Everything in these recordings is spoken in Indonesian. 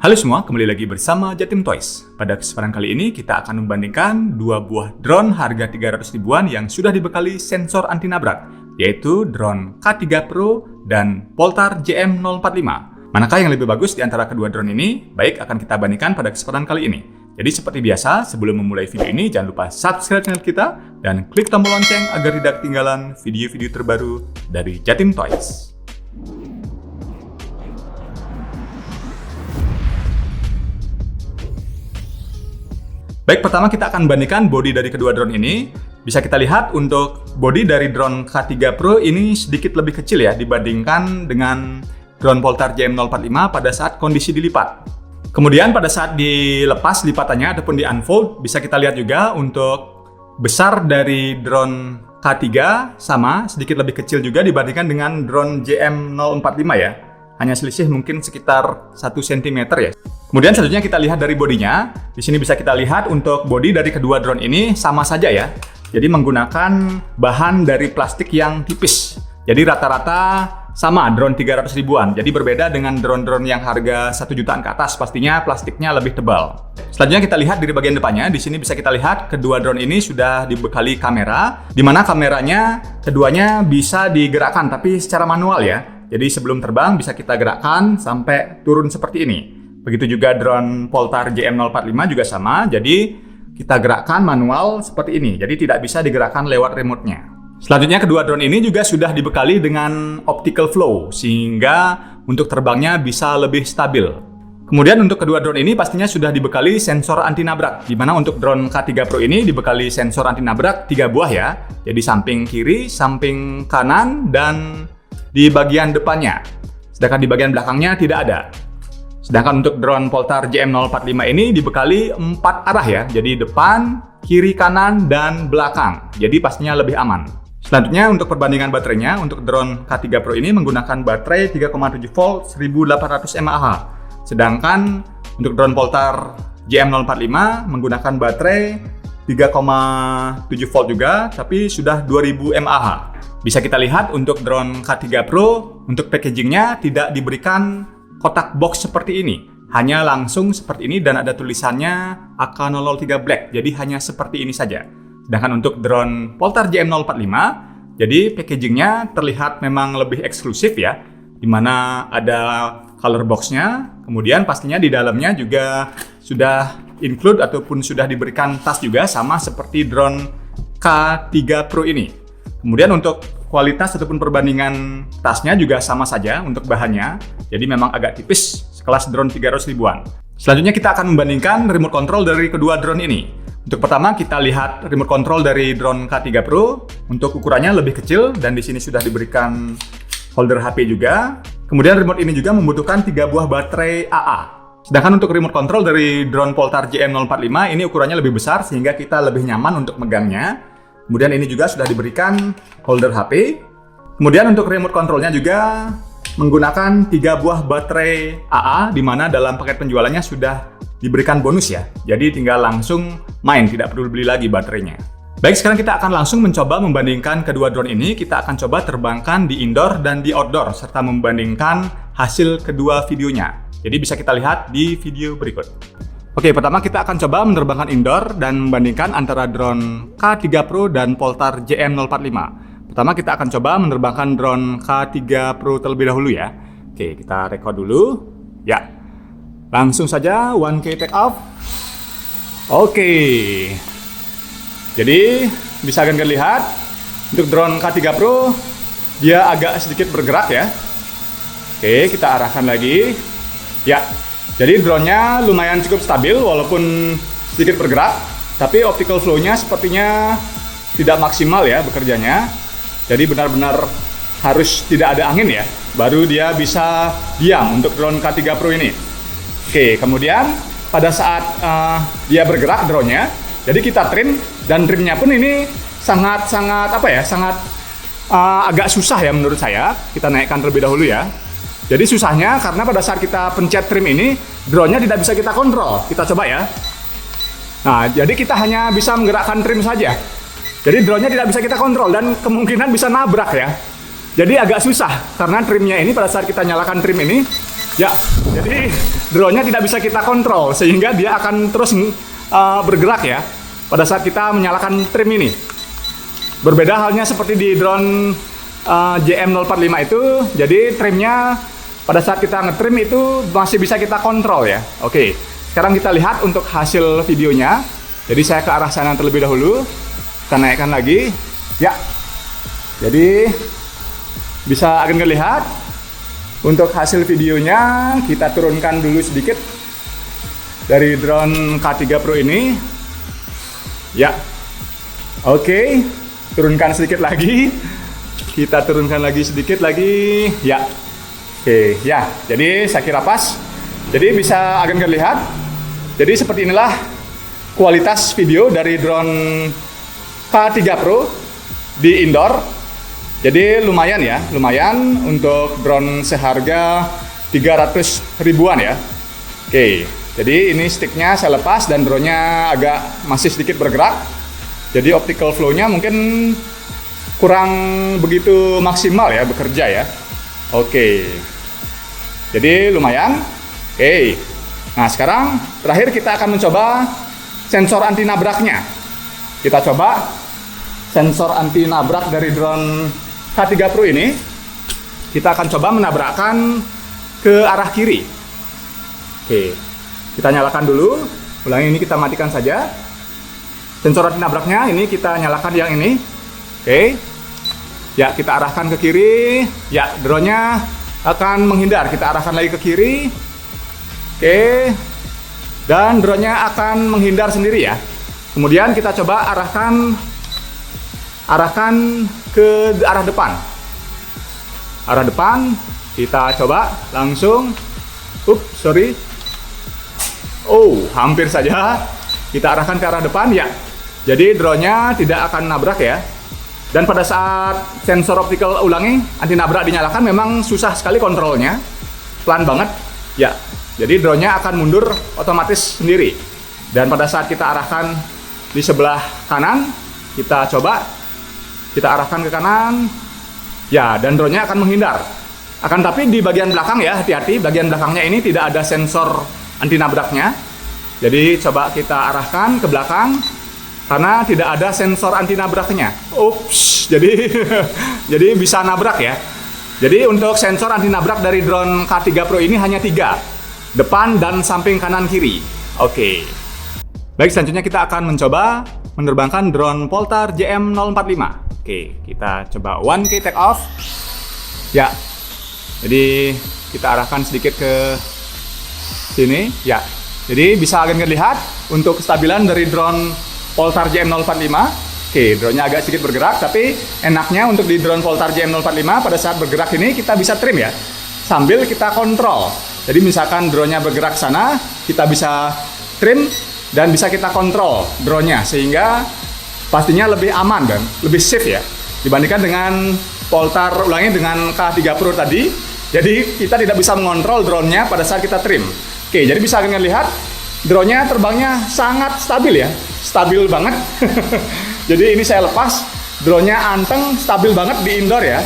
Halo semua, kembali lagi bersama Jatim Toys. Pada kesempatan kali ini kita akan membandingkan dua buah drone harga 300 ribuan yang sudah dibekali sensor anti nabrak, yaitu drone K3 Pro dan Poltar JM045. Manakah yang lebih bagus di antara kedua drone ini? Baik, akan kita bandingkan pada kesempatan kali ini. Jadi seperti biasa, sebelum memulai video ini jangan lupa subscribe channel kita dan klik tombol lonceng agar tidak ketinggalan video-video terbaru dari Jatim Toys. Baik, pertama kita akan bandingkan bodi dari kedua drone ini. Bisa kita lihat untuk bodi dari drone K3 Pro ini sedikit lebih kecil ya dibandingkan dengan drone Poltar JM045 pada saat kondisi dilipat. Kemudian pada saat dilepas lipatannya ataupun di-unfold, bisa kita lihat juga untuk besar dari drone K3 sama sedikit lebih kecil juga dibandingkan dengan drone JM045 ya. Hanya selisih mungkin sekitar 1 cm ya. Kemudian selanjutnya kita lihat dari bodinya. Di sini bisa kita lihat untuk bodi dari kedua drone ini sama saja ya. Jadi menggunakan bahan dari plastik yang tipis. Jadi rata-rata sama drone 300 ribuan. Jadi berbeda dengan drone-drone yang harga 1 jutaan ke atas, pastinya plastiknya lebih tebal. Selanjutnya kita lihat dari bagian depannya. Di sini bisa kita lihat kedua drone ini sudah dibekali kamera, di mana kameranya keduanya bisa digerakkan tapi secara manual ya. Jadi sebelum terbang bisa kita gerakkan sampai turun seperti ini. Begitu juga drone Poltar JM045 juga sama. Jadi kita gerakkan manual seperti ini. Jadi tidak bisa digerakkan lewat remote-nya. Selanjutnya kedua drone ini juga sudah dibekali dengan optical flow sehingga untuk terbangnya bisa lebih stabil. Kemudian untuk kedua drone ini pastinya sudah dibekali sensor anti nabrak. Di mana untuk drone K3 Pro ini dibekali sensor anti nabrak 3 buah ya. Jadi samping kiri, samping kanan, dan di bagian depannya. Sedangkan di bagian belakangnya tidak ada. Sedangkan untuk drone Poltar JM045 ini dibekali 4 arah ya. Jadi depan, kiri, kanan, dan belakang. Jadi pastinya lebih aman. Selanjutnya untuk perbandingan baterainya, untuk drone K3 Pro ini menggunakan baterai 3,7 volt 1800 mAh. Sedangkan untuk drone Poltar JM045 menggunakan baterai 3,7 volt juga, tapi sudah 2000 mAh. Bisa kita lihat untuk drone K3 Pro, untuk packagingnya tidak diberikan kotak box seperti ini. Hanya langsung seperti ini dan ada tulisannya AK003 Black. Jadi hanya seperti ini saja. Sedangkan untuk drone Poltar JM045, jadi packagingnya terlihat memang lebih eksklusif ya. Dimana ada color boxnya. Kemudian pastinya di dalamnya juga sudah include ataupun sudah diberikan tas juga sama seperti drone K3 Pro ini. Kemudian untuk kualitas ataupun perbandingan tasnya juga sama saja untuk bahannya. Jadi memang agak tipis, sekelas drone 300 ribuan. Selanjutnya kita akan membandingkan remote control dari kedua drone ini. Untuk pertama kita lihat remote control dari drone K3 Pro. Untuk ukurannya lebih kecil dan di sini sudah diberikan holder HP juga. Kemudian remote ini juga membutuhkan 3 buah baterai AA. Sedangkan untuk remote control dari drone Poltar JM045 ini ukurannya lebih besar sehingga kita lebih nyaman untuk megangnya. Kemudian ini juga sudah diberikan holder HP. Kemudian untuk remote controlnya juga menggunakan 3 buah baterai AA, di mana dalam paket penjualannya sudah diberikan bonus ya. Jadi tinggal langsung main, tidak perlu beli lagi baterainya. Baik, sekarang kita akan langsung mencoba membandingkan kedua drone ini. Kita akan coba terbangkan di indoor dan di outdoor, serta membandingkan hasil kedua videonya. Jadi bisa kita lihat di video berikut. Oke, pertama kita akan coba menerbangkan indoor dan membandingkan antara drone K3 Pro dan Poltar JM045. Pertama kita akan coba menerbangkan drone K3 Pro terlebih dahulu ya. Oke, kita record dulu. Ya, langsung saja 1K take off. Oke, jadi bisa kalian lihat untuk drone K3 Pro dia agak sedikit bergerak ya. Oke, kita arahkan lagi. Ya. Jadi drone-nya lumayan cukup stabil walaupun sedikit bergerak, tapi optical flow-nya sepertinya tidak maksimal ya bekerjanya. Jadi benar-benar harus tidak ada angin ya, baru dia bisa diam untuk drone K3 Pro ini. Oke, kemudian pada saat dia bergerak drone-nya, jadi kita trim dan trimnya pun ini sangat agak susah ya menurut saya. Kita naikkan terlebih dahulu ya. Jadi susahnya karena pada saat kita pencet trim ini, drone-nya tidak bisa kita kontrol. Kita coba ya. Nah, jadi kita hanya bisa menggerakkan trim saja. Jadi drone-nya tidak bisa kita kontrol dan kemungkinan bisa nabrak ya. Jadi agak susah karena trimnya ini pada saat kita nyalakan trim ini, Ya, jadi drone-nya tidak bisa kita kontrol sehingga dia akan terus bergerak ya pada saat kita menyalakan trim ini. Berbeda halnya seperti di drone JM045 itu, jadi trimnya pada saat kita ngetrim itu masih bisa kita kontrol ya. Oke, sekarang kita lihat untuk hasil videonya. Jadi saya ke arah sana terlebih dahulu, kita naikkan lagi. Ya, jadi bisa akan lihat untuk hasil videonya. Kita turunkan dulu sedikit dari drone K3 Pro ini. Ya, oke, turunkan sedikit lagi. Kita turunkan lagi sedikit lagi. Ya, oke, ya. Jadi saya kira pas. Jadi bisa akan terlihat. Jadi seperti inilah kualitas video dari drone K3 Pro di indoor. Jadi lumayan ya, lumayan untuk drone seharga 300 ribuan ya. Oke, jadi ini sticknya saya lepas dan drone-nya agak masih sedikit bergerak. Jadi optical flow-nya mungkin kurang begitu maksimal ya bekerja ya. Oke, jadi lumayan. Oke, nah sekarang terakhir kita akan mencoba sensor anti nabraknya. Kita coba sensor anti nabrak dari drone K3 Pro ini. Kita akan coba menabrakkan ke arah kiri. Oke, kita nyalakan dulu. Ulangi, ini kita matikan saja. Sensor anti nabraknya ini kita nyalakan yang ini. Oke, ya kita arahkan ke kiri. Ya, drone-nya akan menghindar. Kita arahkan lagi ke kiri. Oke, dan drone-nya akan menghindar sendiri ya. Kemudian kita coba arahkan ke arah depan. Arah depan, kita coba langsung. Sorry. Oh, hampir saja. Kita arahkan ke arah depan ya. Jadi drone-nya tidak akan nabrak ya. Dan pada saat sensor optical anti nabrak dinyalakan memang susah sekali kontrolnya. Pelan banget. Ya. Jadi drone-nya akan mundur otomatis sendiri. Dan pada saat kita arahkan di sebelah kanan, kita coba, kita arahkan ke kanan, ya, dan drone-nya akan menghindar. Akan tapi di bagian belakang ya, hati-hati, bagian belakangnya ini tidak ada sensor anti nabraknya. Jadi coba kita arahkan ke belakang, karena tidak ada sensor anti nabraknya. Ups, jadi jadi bisa nabrak ya. Jadi untuk sensor anti nabrak dari drone K3 Pro ini hanya 3. Depan dan samping kanan kiri. Oke. Baik, selanjutnya kita akan mencoba menerbangkan drone Poltar JM045. Oke, kita coba 1K take off. Ya. Jadi kita arahkan sedikit ke sini. Ya. Jadi bisa akan terlihat untuk kestabilan dari drone Poltar JM045. Oke, drone-nya agak sedikit bergerak, tapi enaknya untuk di drone Poltar JM045 pada saat bergerak ini kita bisa trim ya, sambil kita kontrol. Jadi misalkan drone-nya bergerak sana, kita bisa trim dan bisa kita kontrol drone-nya sehingga pastinya lebih aman dan lebih safe ya dibandingkan dengan Poltar dengan K3 Pro tadi. Jadi kita tidak bisa mengontrol drone-nya pada saat kita trim. Oke, jadi bisa kalian lihat drone-nya terbangnya sangat stabil ya, stabil banget. Jadi ini saya lepas, drone-nya anteng, stabil banget di indoor ya.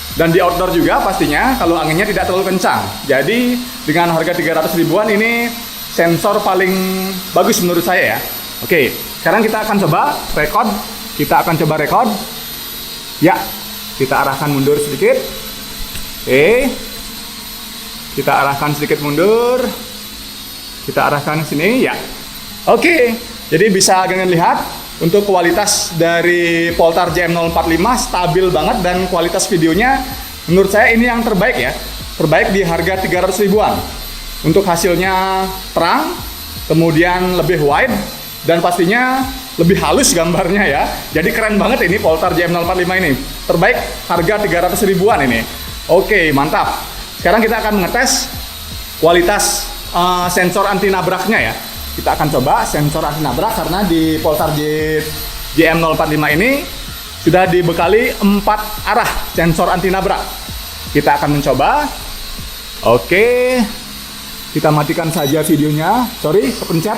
Dan di outdoor juga pastinya kalau anginnya tidak terlalu kencang. Jadi dengan harga 300 ribuan ini sensor paling bagus menurut saya ya. Oke, sekarang kita akan coba record. Kita akan coba record. Ya, kita arahkan mundur sedikit. Oke. Kita arahkan sedikit mundur. Kita arahkan sini ya. Oke, jadi bisa kalian lihat untuk kualitas dari Poltar JM045 stabil banget dan kualitas videonya menurut saya ini yang terbaik ya. Terbaik di harga 300 ribuan. Untuk hasilnya terang, kemudian lebih wide dan pastinya lebih halus gambarnya ya. Jadi keren banget ini Poltar JM045 ini. Terbaik harga 300 ribuan ini. Oke, mantap. Sekarang kita akan mengetes kualitas sensor anti nabraknya ya. Kita akan coba sensor anti nabrak karena di Poltar JM045 ini sudah dibekali 4 arah sensor anti nabrak. Kita akan mencoba. Oke, kita matikan saja videonya. Sorry, kepencet.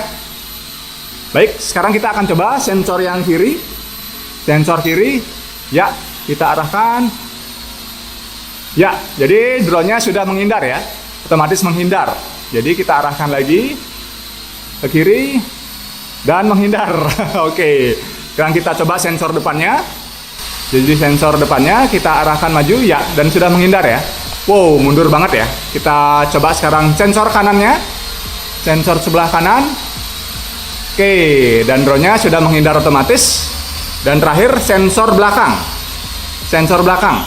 Baik, sekarang kita akan coba sensor yang kiri. Sensor kiri, ya, kita arahkan. Ya, jadi drone-nya sudah menghindar ya. otomatis menghindar. Jadi kita arahkan lagi ke kiri dan menghindar. Oke, sekarang kita coba sensor depannya. Jadi sensor depannya kita arahkan maju ya, dan sudah menghindar ya. Wow, mundur banget ya. Kita coba sekarang sensor kanannya. Sensor sebelah kanan. Oke, dan drone-nya sudah menghindar otomatis. Dan terakhir sensor belakang. Sensor belakang.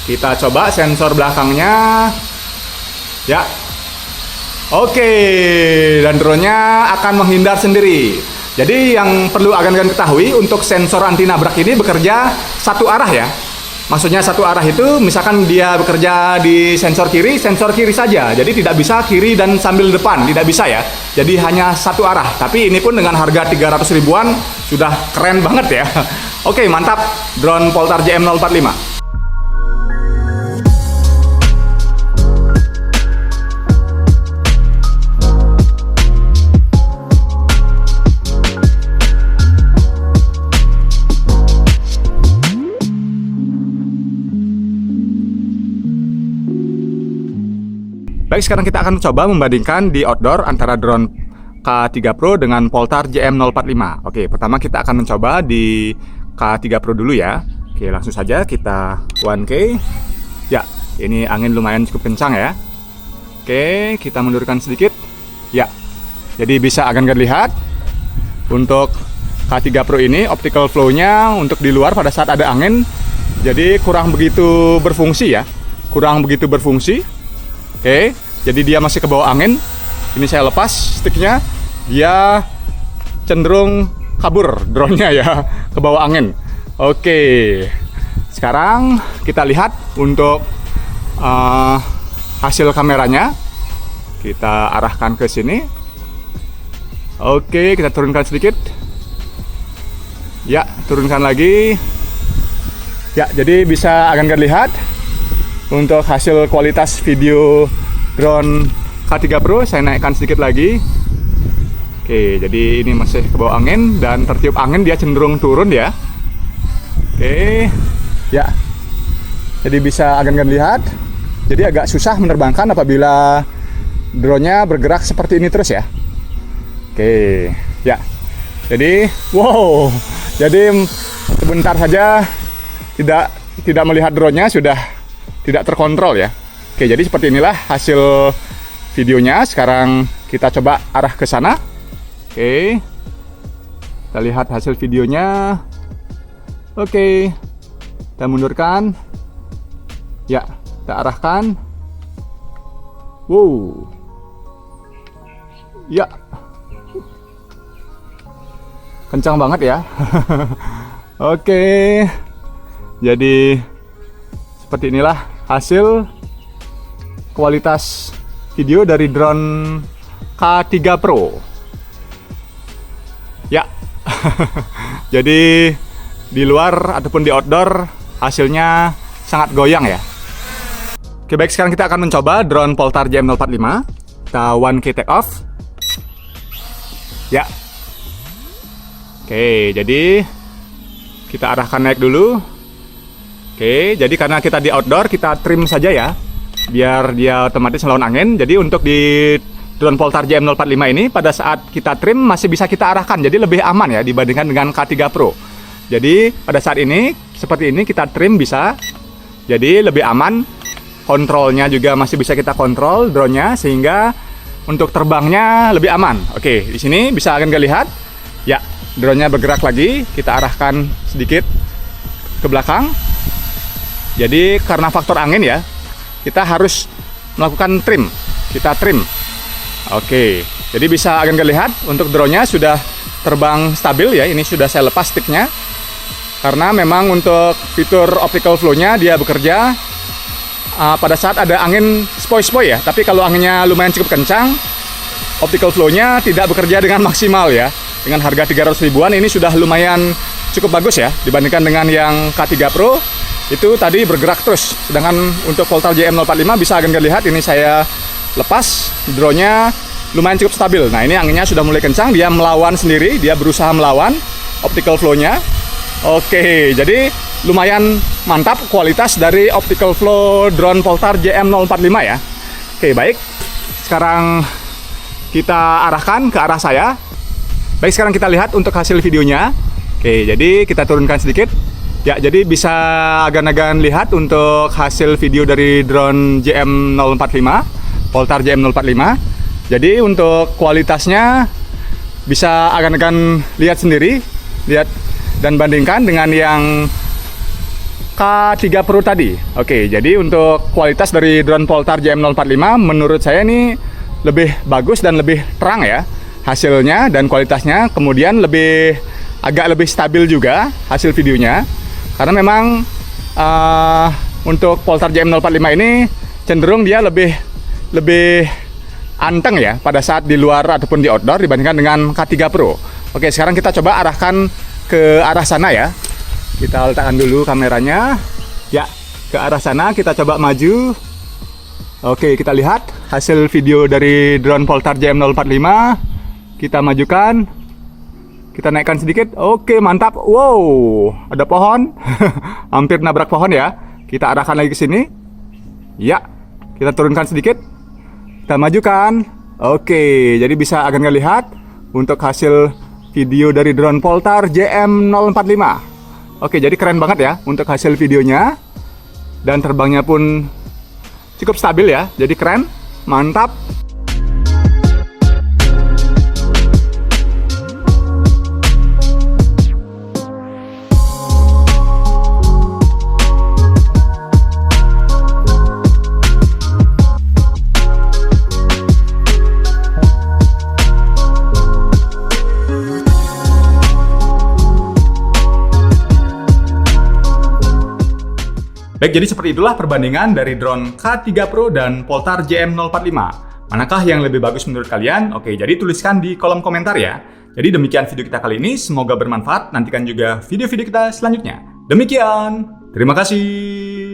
Kita coba sensor belakangnya. Ya. Oke, dan drone-nya akan menghindar sendiri. Jadi yang perlu akan ketahui, untuk sensor anti nabrak ini bekerja satu arah ya. Maksudnya satu arah itu misalkan dia bekerja di sensor kiri saja. Jadi tidak bisa kiri dan sambil depan, tidak bisa ya. Jadi hanya satu arah. Tapi ini pun dengan harga 300 ribuan sudah keren banget ya. Oke, mantap drone Poltar JM045. Baik, sekarang kita akan coba membandingkan di outdoor antara drone K3 Pro dengan Poltar JM045. Oke, pertama kita akan mencoba di K3 Pro dulu ya. Oke, langsung saja kita 1K. Ya, ini angin lumayan cukup kencang ya. Oke, kita mundurkan sedikit. Ya, jadi bisa akan lihat untuk K3 Pro ini optical flow-nya untuk di luar pada saat ada angin jadi kurang begitu berfungsi ya. Kurang begitu berfungsi. Oke, jadi dia masih ke bawah angin. Ini saya lepas sticknya, dia cenderung kabur drone-nya ya, ke bawah angin. Oke, sekarang kita lihat untuk hasil kameranya. Kita arahkan ke sini. Oke, kita turunkan sedikit. Ya, turunkan lagi. Ya, jadi bisa akan lihat untuk hasil kualitas video drone K3 Pro. Saya naikkan sedikit lagi. Oke, jadi ini masih ke bawah angin dan tertiup angin, dia cenderung turun ya. Oke, ya. Jadi bisa akan lihat. Jadi agak susah menerbangkan apabila drone-nya bergerak seperti ini terus ya. Oke, ya. Jadi, wow. Jadi sebentar saja tidak melihat drone-nya sudah tidak terkontrol ya. Oke, jadi seperti inilah hasil videonya. Sekarang kita coba arah ke sana. Oke, kita lihat hasil videonya. Oke, kita mundurkan. Ya, kita arahkan. Wow. Ya, kencang banget ya. Oke, jadi seperti inilah hasil kualitas video dari drone K3 Pro. Ya. Jadi di luar ataupun di outdoor hasilnya sangat goyang ya. Oke, baik, sekarang kita akan mencoba drone Poltar JM045. Kita 1K take off. Ya. Oke, jadi kita arahkan naik dulu. Oke, jadi karena kita di outdoor, kita trim saja ya, biar dia otomatis melawan angin. Jadi untuk di drone Poltar JM045 ini, pada saat kita trim masih bisa kita arahkan, jadi lebih aman ya dibandingkan dengan K3 Pro. Jadi pada saat ini, seperti ini kita trim bisa, jadi lebih aman. Kontrolnya juga masih bisa kita kontrol drone-nya, sehingga untuk terbangnya lebih aman. Oke, di sini bisa akan lihat, ya, drone-nya bergerak lagi. Kita arahkan sedikit ke belakang. Jadi karena faktor angin ya, kita harus melakukan trim. Kita trim. Oke, jadi bisa akan lihat untuk drone-nya sudah terbang stabil ya. Ini sudah saya lepas sticknya. Karena memang untuk fitur optical flow-nya dia bekerja pada saat ada angin spoi-spoi ya. Tapi kalau anginnya lumayan cukup kencang, optical flow-nya tidak bekerja dengan maksimal ya. Dengan harga 300 ribuan ini sudah lumayan cukup bagus ya dibandingkan dengan yang K3 Pro. Itu tadi bergerak terus. Sedangkan untuk Poltar JM045 bisa akan lihat, ini saya lepas, drone-nya lumayan cukup stabil. Nah, ini anginnya sudah mulai kencang, dia melawan sendiri, dia berusaha melawan optical flow-nya. Oke, jadi lumayan mantap kualitas dari optical flow drone Poltar JM045 ya. Oke, baik. Sekarang kita arahkan ke arah saya. Baik, sekarang kita lihat untuk hasil videonya. Oke, jadi kita turunkan sedikit. Ya, jadi bisa agan-agan lihat untuk hasil video dari drone JM045, Poltar JM045. Jadi untuk kualitasnya bisa agan-agan lihat sendiri, lihat dan bandingkan dengan yang K3 Pro tadi. Oke, jadi untuk kualitas dari drone Poltar JM045 menurut saya ini lebih bagus dan lebih terang ya hasilnya dan kualitasnya. Kemudian agak lebih stabil juga hasil videonya. Karena memang untuk Poltar JM045 ini cenderung dia lebih anteng ya pada saat di luar ataupun di outdoor dibandingkan dengan K3 Pro. Oke, sekarang kita coba arahkan ke arah sana ya. Kita letakkan dulu kameranya. Ya, ke arah sana kita coba maju. Oke, kita lihat hasil video dari drone Poltar JM045. Kita majukan. Kita naikkan sedikit. Oke, mantap. Wow, ada pohon. Hampir nabrak pohon ya. Kita arahkan lagi ke sini. Ya, kita turunkan sedikit. Kita majukan. Oke, jadi bisa akan lihat untuk hasil video dari drone Poltar JM045. Oke, jadi keren banget ya untuk hasil videonya. Dan terbangnya pun cukup stabil ya. Jadi keren, mantap. Baik, jadi seperti itulah perbandingan dari drone K3 Pro dan Poltar JM045. Manakah yang lebih bagus menurut kalian? Oke, jadi tuliskan di kolom komentar ya. Jadi demikian video kita kali ini, semoga bermanfaat. Nantikan juga video-video kita selanjutnya. Demikian, terima kasih.